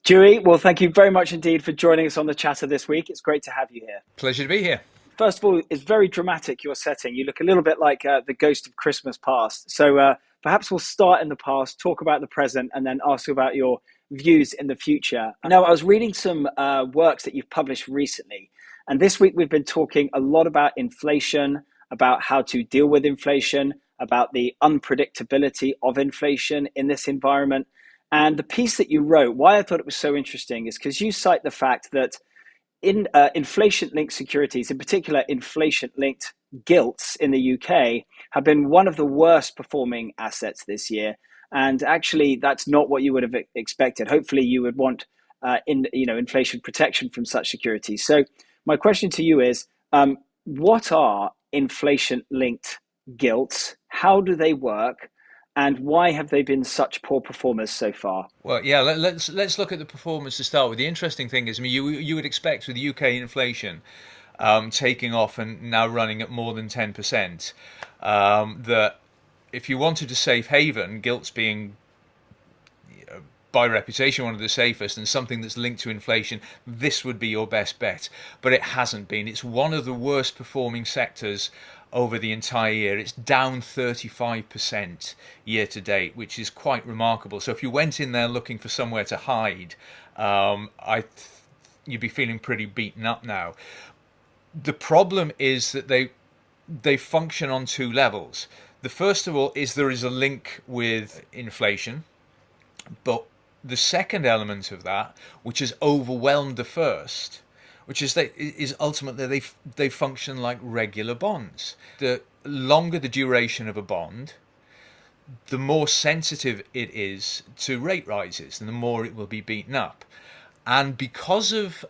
Dewey, well, thank you very much indeed for joining us on the chatter this week. It's great to have you here. Pleasure to be here. First of all, it's very dramatic, your setting. You look a little bit like the ghost of Christmas past. So perhaps we'll start in the past, talk about the present, and then ask you about your views in the future. Now, I was reading some works that you've published recently. And this week, we've been talking a lot about inflation, about how to deal with inflation, about the unpredictability of inflation in this environment. And the piece that you wrote, why I thought it was so interesting is because you cite the fact that in inflation-linked securities, in particular inflation-linked gilts in the UK, have been one of the worst performing assets this year. And actually, that's not what you would have expected. Hopefully, you would want inflation protection from such securities. So, my question to you is, what are inflation-linked gilts? How do they work? And why have they been such poor performers so far? Well, yeah, let's look at the performance to start with. The interesting thing is, I mean, you would expect with UK inflation taking off and now running at more than 10%, that if you wanted a safe haven, gilts being by reputation one of the safest and something that's linked to inflation, this would be your best bet. But it hasn't been. It's one of the worst performing sectors over the entire year. It's down 35% year to date, which is quite remarkable. So if you went in there looking for somewhere to hide, you'd be feeling pretty beaten up now. The problem is that they function on two levels. The first of all is there is a link with inflation, but the second element of that, which has overwhelmed the first, which is ultimately they function like regular bonds. The longer the duration of a bond, the more sensitive it is to rate rises, and the more it will be beaten up. And because of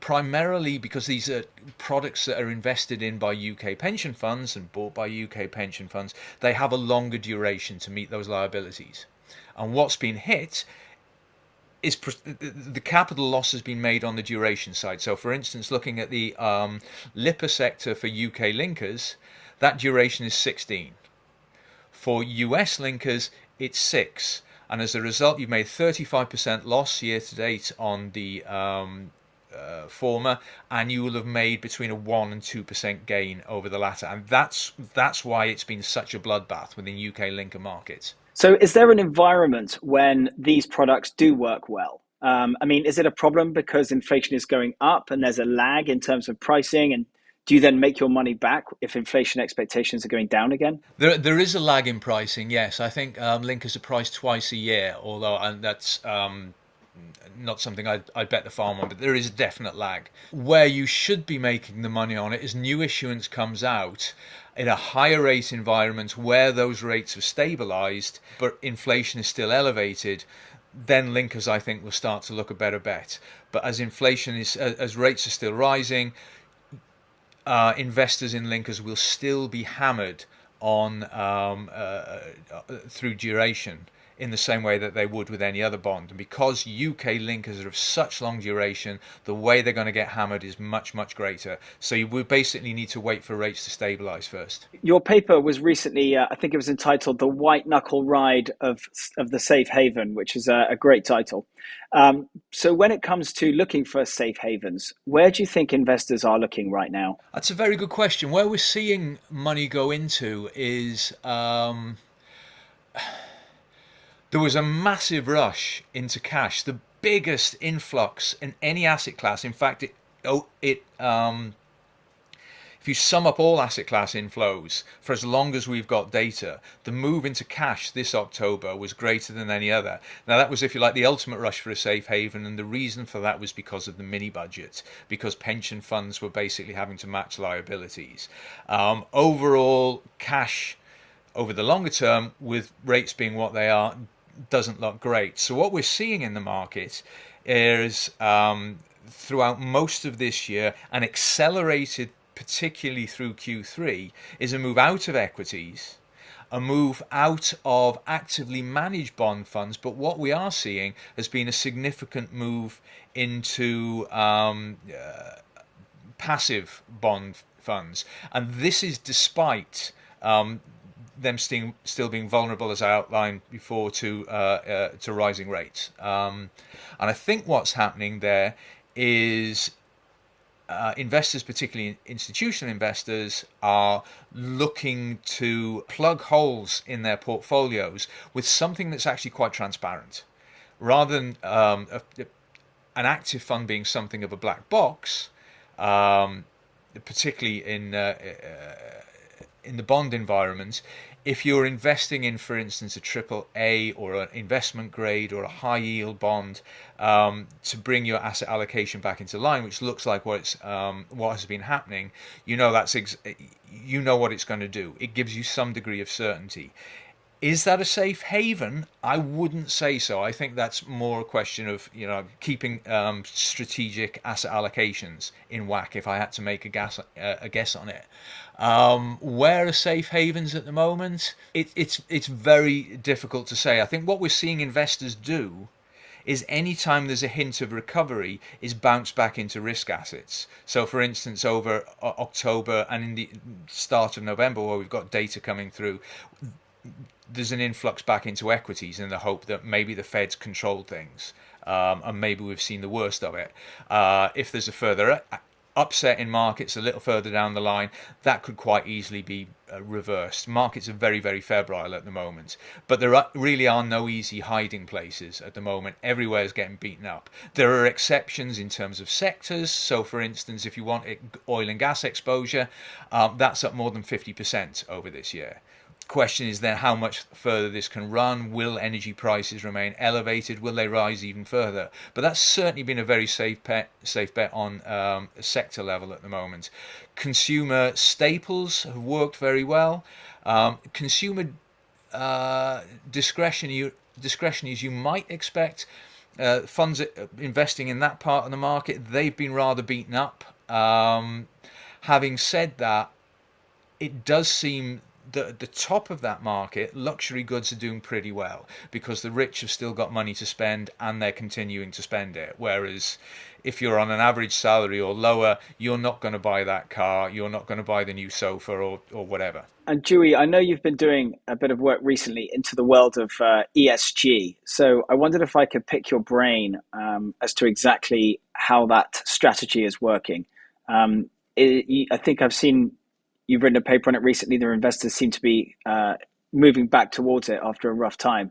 primarily because these are products that are invested in by UK pension funds and bought by UK pension funds, they have a longer duration to meet those liabilities. And what's been hit is the capital loss has been made on the duration side. So, for instance, looking at the Lipper sector for UK linkers, that duration is 16. For US linkers, it's 6. And as a result, you've made 35% loss year to date on the former, and you will have made between a 1 and 2% gain over the latter. And that's why it's been such a bloodbath within UK linker markets. So, is there an environment when these products do work well? I mean, is it a problem because inflation is going up and there's a lag in terms of pricing? And do you then make your money back if inflation expectations are going down again? There is a lag in pricing, yes. I think linkers are priced twice a year, although and that's not something I'd bet the farm on, but there is a definite lag. Where you should be making the money on it is new issuance comes out in a higher rate environment where those rates have stabilized, but inflation is still elevated. Then linkers, I think, will start to look a better bet. But as rates are still rising, investors in linkers will still be hammered on through duration in the same way that they would with any other bond. And because UK linkers are of such long duration, the way they're going to get hammered is much, much greater. So you would basically need to wait for rates to stabilize first. Your paper was recently, I think it was entitled "The White Knuckle Ride of the Safe Haven," which is a great title. So, when it comes to looking for safe havens, where do you think investors are looking right now? That's a very good question. Where we're seeing money go into is there was a massive rush into cash, the biggest influx in any asset class. In fact, if you sum up all asset class inflows for as long as we've got data, the move into cash this October was greater than any other. Now, that was, if you like, the ultimate rush for a safe haven, and the reason for that was because of the mini budget, because pension funds were basically having to match liabilities. Overall, cash over the longer term, with rates being what they are, doesn't look great. So what we're seeing in the market is throughout most of this year, and accelerated particularly through Q3, is a move out of equities, a move out of actively managed bond funds. But what we are seeing has been a significant move into passive bond funds. And this is despite them still being vulnerable, as I outlined before, to rising rates. And I think what's happening there is investors, particularly institutional investors, are looking to plug holes in their portfolios with something that's actually quite transparent, rather than an active fund being something of a black box. Particularly in the bond environment, if you're investing in, for instance, a triple A or an investment grade or a high yield bond, to bring your asset allocation back into line, which looks like what has been happening, you know you know what it's going to do. It gives you some degree of certainty. Is that a safe haven? I wouldn't say so. I think that's more a question of keeping strategic asset allocations in whack. If I had to make a guess on it, where are safe havens at the moment? It's very difficult to say. I think what we're seeing investors do is anytime there's a hint of recovery is bounce back into risk assets. So for instance, over October and in the start of November, where we've got data coming through, there's an influx back into equities in the hope that maybe the Fed's controlled things, and maybe we've seen the worst of it. If there's a further upset in markets a little further down the line, that could quite easily be reversed. Markets are very, very febrile at the moment, but really are no easy hiding places at the moment. Everywhere is getting beaten up. There are exceptions in terms of sectors. So, for instance, if you want oil and gas exposure, that's up more than 50% over this year. Question is then how much further this can run. Will energy prices remain elevated? Will they rise even further? But that's certainly been a very safe bet on a sector level at the moment. Consumer staples have worked very well. Consumer discretionary, as you might expect, funds investing in that part of the market, they've been rather beaten up. Having said that, it does seem that at the top of that market, luxury goods are doing pretty well because the rich have still got money to spend and they're continuing to spend it. Whereas if you're on an average salary or lower, you're not going to buy that car, you're not going to buy the new sofa or whatever. And Dewey, I know you've been doing a bit of work recently into the world of ESG. So I wondered if I could pick your brain as to exactly how that strategy is working. I think I've seen you've written a paper on it recently. Their investors seem to be moving back towards it after a rough time.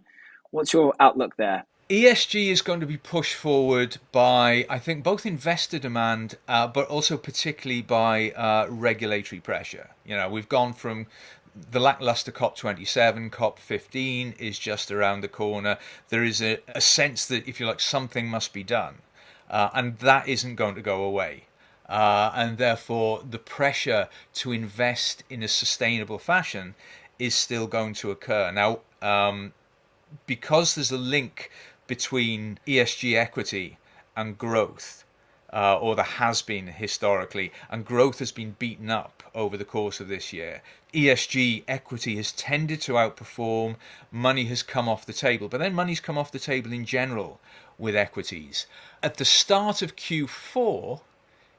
What's your outlook there? ESG is going to be pushed forward by, I think, both investor demand, but also particularly by regulatory pressure. We've gone from the lackluster COP27, COP15 is just around the corner. There is a sense that, if you like, something must be done, and that isn't going to go away. And therefore, the pressure to invest in a sustainable fashion is still going to occur. Now, because there's a link between ESG equity and growth, or there has been historically, and growth has been beaten up over the course of this year. ESG equity has tended to outperform, money has come off the table, but then money's come off the table in general with equities. At the start of Q4,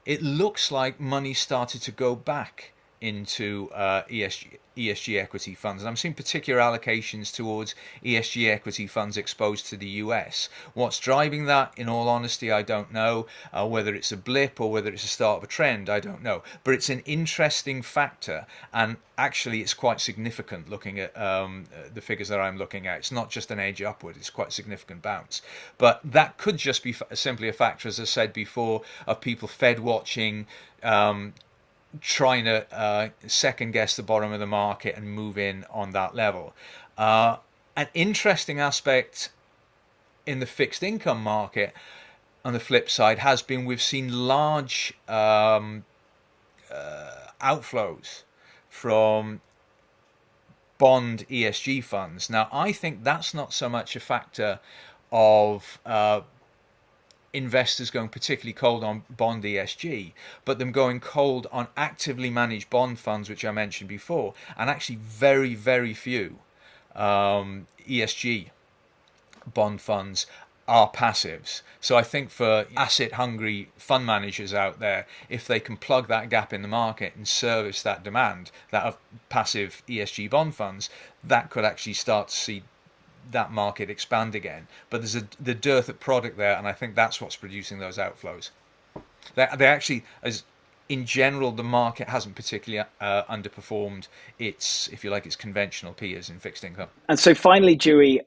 it looks like money started to go back into ESG equity funds. And I'm seeing particular allocations towards ESG equity funds exposed to the US. What's driving that? In all honesty, I don't know. Whether it's a blip or whether it's a start of a trend, I don't know. But it's an interesting factor, and actually it's quite significant looking at the figures that I'm looking at. It's not just an edge upward, it's quite a significant bounce. But that could just be simply a factor, as I said before, of people Fed watching, trying to second guess the bottom of the market and move in on that level. An interesting aspect in the fixed income market, on the flip side, has been we've seen large outflows from bond ESG funds. Now, I think that's not so much a factor of investors going particularly cold on bond ESG, but them going cold on actively managed bond funds, which I mentioned before, and actually very, very few ESG bond funds are passives. So I think for asset hungry fund managers out there, if they can plug that gap in the market and service that demand, that of passive ESG bond funds, that could actually start to see that market expand again. But there's the dearth of product there, and I think that's what's producing those outflows. They actually, as in general, the market hasn't particularly underperformed its, if you like, its conventional peers in fixed income. And so finally, Dewey,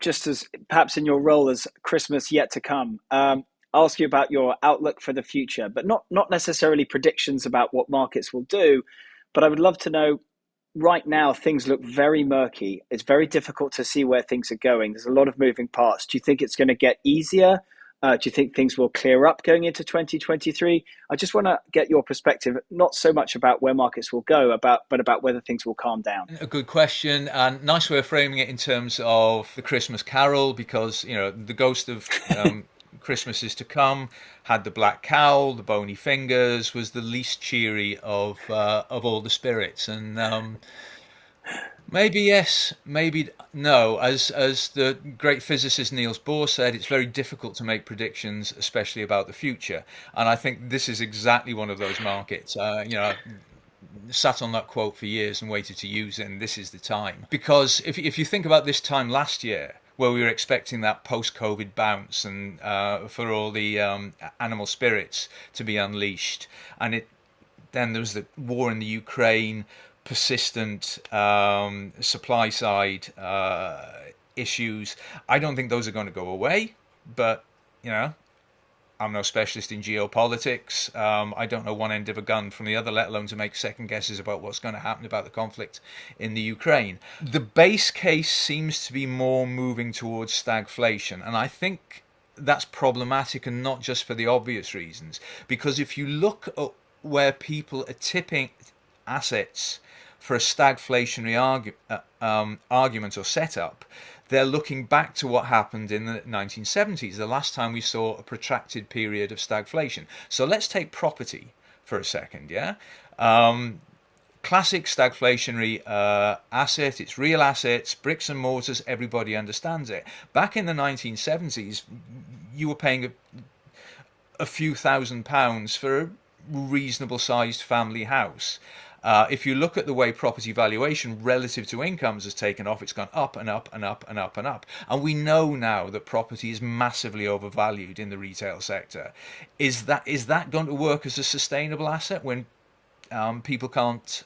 just as perhaps in your role as Christmas yet to come, ask you about your outlook for the future, but not necessarily predictions about what markets will do. But I would love to know, right now, things look very murky. It's very difficult to see where things are going. There's a lot of moving parts. Do you think it's going to get easier? Do you think things will clear up going into 2023? I just want to get your perspective, not so much about where markets will go, but about whether things will calm down. A good question, and nice way of framing it in terms of the Christmas Carol, because the ghost of Christmas is to come had the black cowl, the bony fingers, was the least cheery of all the spirits, and maybe yes, maybe no. As the great physicist Niels Bohr said, it's very difficult to make predictions, especially about the future. And I think this is exactly one of those markets. Sat on that quote for years and waited to use it, and this is the time. Because if you think about this time last year, where we were expecting that post-COVID bounce and for all the animal spirits to be unleashed, and then there was the war in the Ukraine, persistent supply side issues. I don't think those are going to go away, but I'm no specialist in geopolitics. I don't know one end of a gun from the other, let alone to make second guesses about what's going to happen about the conflict in the Ukraine. The base case seems to be more moving towards stagflation, and I think that's problematic, and not just for the obvious reasons. Because if you look at where people are tipping assets for a stagflationary argument or setup, they're looking back to what happened in the 1970s, the last time we saw a protracted period of stagflation. So let's take property for a second, yeah? Classic stagflationary asset, it's real assets, bricks and mortars, everybody understands it. Back in the 1970s, you were paying a few £1,000s for a reasonable sized family house. If you look at the way property valuation relative to incomes has taken off, it's gone up and up and up and up and up. And we know now that property is massively overvalued in the retail sector. Is that going to work as a sustainable asset when people can't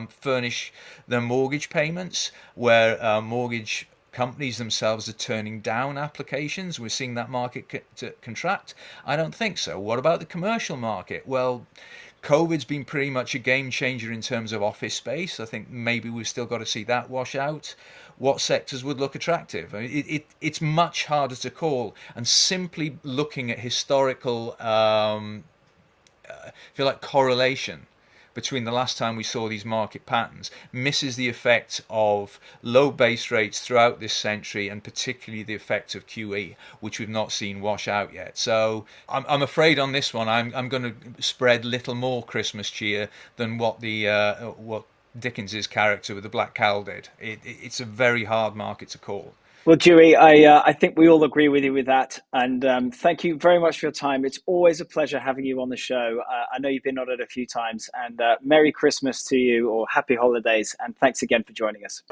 furnish their mortgage payments, where mortgage companies themselves are turning down applications? We're seeing that market contract. I don't think so. What about the commercial market? Well, COVID's been pretty much a game changer in terms of office space. I think maybe we've still got to see that wash out. What sectors would look attractive? I mean, it's much harder to call. And simply looking at historical, if you like, correlation between the last time we saw these market patterns misses the effect of low base rates throughout this century, and particularly the effect of QE, which we've not seen wash out yet. So I'm afraid on this one, I'm going to spread little more Christmas cheer than what what Dickens's character with the black cowl did. It's a very hard market to call. Well, Dewey, I think we all agree with you with that. And thank you very much for your time. It's always a pleasure having you on the show. I know you've been on it a few times. And Merry Christmas to you, or Happy Holidays. And thanks again for joining us.